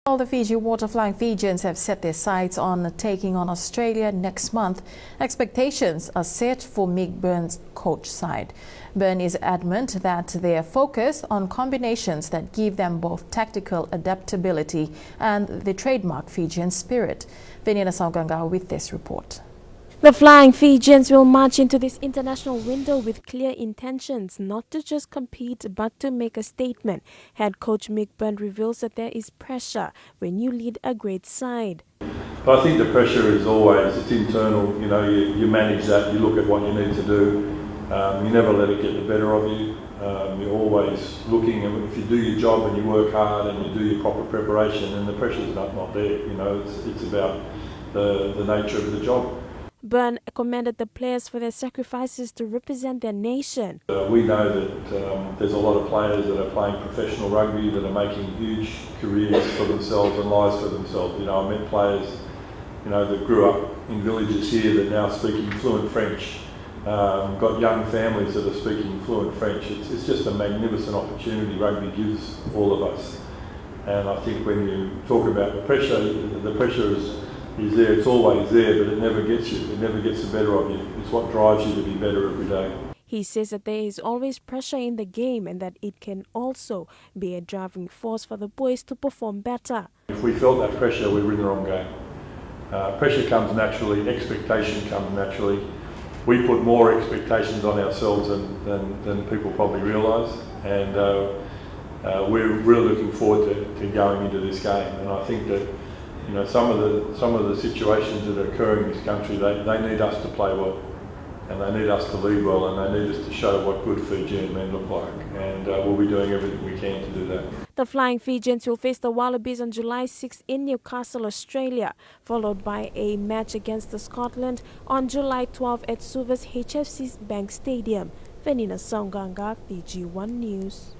All the Fiji Water Flying Fijians have set their sights on taking on Australia next month. Expectations are set for Mick Byrne-coached side. Byrne is adamant that they are focused on combinations that give them both tactical adaptability and the trademark Fijian spirit. Venina Sauganga with this report. The Flying Fijians will march into this international window with clear intentions not to just compete but to make a statement. Head coach Mick Byrne reveals that there is pressure when you lead a great side. I think the pressure is always, it's internal, you manage that, you look at what you need to do, you never let it get the better of you. You're always looking, and if you do your job and you work hard and you do your proper preparation, then the pressure's not there, it's about the nature of the job. Byrne commended the players for their sacrifices to represent their nation. We know that there's a lot of players that are playing professional rugby that are making huge careers for themselves and lives for themselves. I met players, that grew up in villages here that now speaking fluent French. Got young families that are speaking fluent French. It's just a magnificent opportunity rugby gives all of us. And I think when you talk about the pressure is there, it's always there, but it never gets you. It never gets the better of you. It's what drives you to be better every day. He says that there is always pressure in the game and that it can also be a driving force for the boys to perform better. If we felt that pressure, we were in the wrong game. Pressure comes naturally, expectation comes naturally. We put more expectations on ourselves than people probably realise, and we're really looking forward to going into this game. And I think that some of the situations that are occurring in this country, they need us to play well, and they need us to lead well, and they need us to show what good Fijian men look like, and we'll be doing everything we can to do that. The Flying Fijians will face the Wallabies on July 6 in Newcastle, Australia, followed by a match against Scotland on July 12 at Suva's HFC's Bank Stadium. Venina Sauganga, Fiji One News.